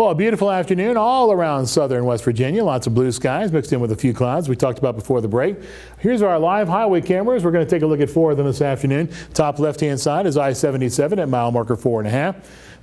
Well, a beautiful afternoon all around southern West Virginia. Lots of blue skies mixed in with a few clouds we talked about before the break. Here's our live highway cameras. We're going to take a look at 4 of them this afternoon. Top left-hand side is I-77 at mile marker 4.5.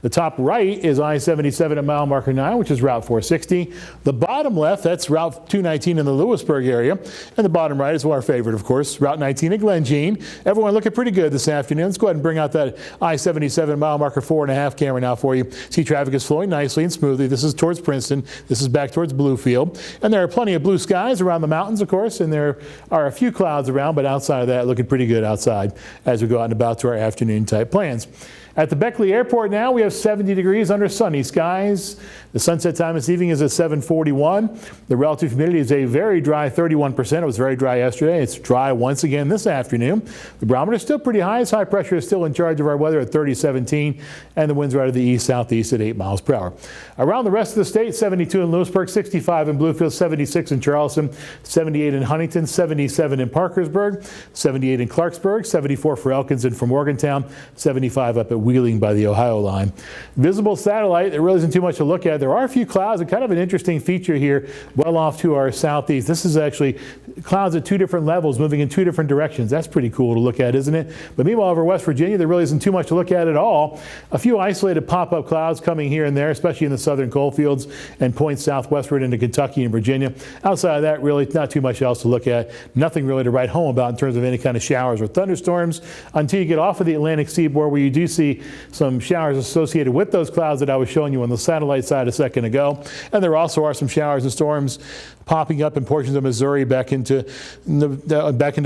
The top right is I-77 at mile marker 9, which is Route 460. The bottom left, that's Route 219 in the Lewisburg area. And the bottom right is our favorite, of course, Route 19 at Glen Jean. Everyone looking pretty good this afternoon. Let's go ahead and bring out that I-77 mile marker 4.5 camera now for you. See, traffic is flowing nicely and smoothly. This is towards Princeton. This is back towards Bluefield. And there are plenty of blue skies around the mountains, of course, and there are a few clouds around, but outside of that, looking pretty good outside as we go out and about to our afternoon type plans. At the Beckley Airport now, we have 70 degrees under sunny skies. The sunset time this evening is at 7:41. The relative humidity is a very dry 31%. It was very dry yesterday. It's dry once again this afternoon. The barometer is still pretty high. High pressure is still in charge of our weather at 3017, and the winds are out of the east-southeast at 8 miles per hour. Around the rest of the state, 72 in Lewisburg, 65 in Bluefield, 76 in Charleston, 78 in Huntington, 77 in Parkersburg, 78 in Clarksburg, 74 for Elkins and for Morgantown, 75 up at Wheeling by the Ohio line. Visible satellite, there really isn't too much to look at. There are a few clouds, and kind of an interesting feature here well off to our southeast. This is actually clouds at 2 different levels moving in 2 different directions. That's pretty cool to look at, isn't it? But meanwhile, over West Virginia, there really isn't too much to look at all. A few isolated pop-up clouds coming here and there, especially in the southern coal fields and points southwestward into Kentucky and Virginia. Outside of that, really not too much else to look at. Nothing really to write home about in terms of any kind of showers or thunderstorms until you get off of the Atlantic seaboard, where you do see some showers associated with those clouds that I was showing you on the satellite side a second ago. And there also are some showers and storms popping up in portions of Missouri back into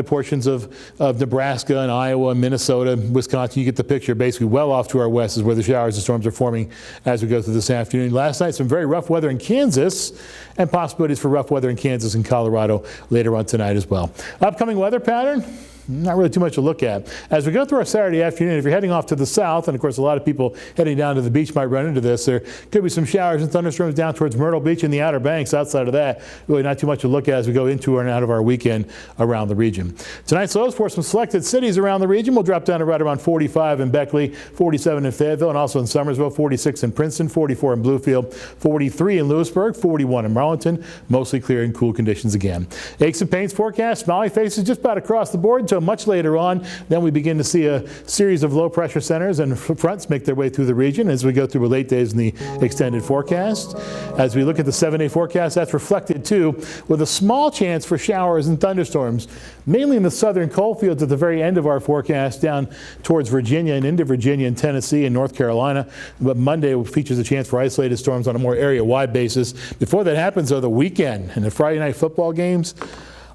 portions of Nebraska and Iowa and Minnesota, Wisconsin. You get the picture. Basically well off to our west is where the showers and storms are forming as we go through this afternoon. Last night, some very rough weather in Kansas, and possibilities for rough weather in Kansas and Colorado later on tonight as well. Upcoming weather pattern. Not really too much to look at. As we go through our Saturday afternoon, if you're heading off to the south, and of course a lot of people heading down to the beach might run into this, there could be some showers and thunderstorms down towards Myrtle Beach and the Outer Banks. Outside of that, really not too much to look at as we go into and out of our weekend around the region. Tonight's lows for some selected cities around the region will drop down to right around 45 in Beckley, 47 in Fayetteville, and also in Summersville, 46 in Princeton, 44 in Bluefield, 43 in Lewisburg, 41 in Marlington. Mostly clear and cool conditions again. Aches and pains forecast, smiley faces just about across the board until much later on. Then we begin to see a series of low pressure centers and fronts make their way through the region as we go through late days in the extended forecast. As we look at the 7-day forecast, that's reflected too, with a small chance for showers and thunderstorms, mainly in the southern coal fields at the very end of our forecast, down towards Virginia and into Virginia and Tennessee and North Carolina. But Monday features a chance for isolated storms on a more area-wide basis. Before that happens, though, the weekend and the Friday night football games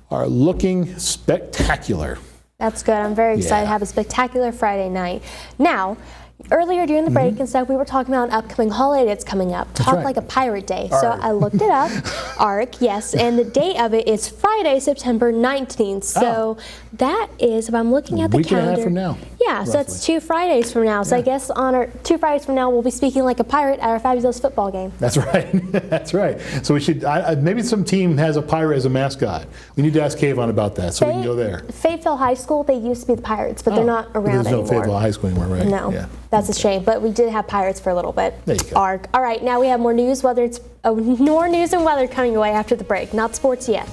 are looking spectacular. That's good. I'm very excited to have a spectacular Friday night. Now, earlier during the break and stuff, we were talking about an upcoming holiday that's coming up. Talk like a pirate day. Arg. So I looked it up. Arc, yes. And the date of it is Friday, September 19th. So that is, if I'm looking at the calendar. A week and a half from now. Yeah, roughly. So that's 2 Fridays from now. So I guess on our 2 Fridays from now, we'll be speaking like a pirate at our fabulous football game. That's right. That's right. So we should, maybe some team has a pirate as a mascot. We need to ask Kayvon about that so we can go there. Fayetteville High School, they used to be the Pirates, but they're not around anymore. There's no Fayetteville High School anymore, right? No. Yeah. That's a shame, but we did have Pirates for a little bit. There you go. Arg. All right, now we have more news, more news and weather coming away after the break. Not sports yet.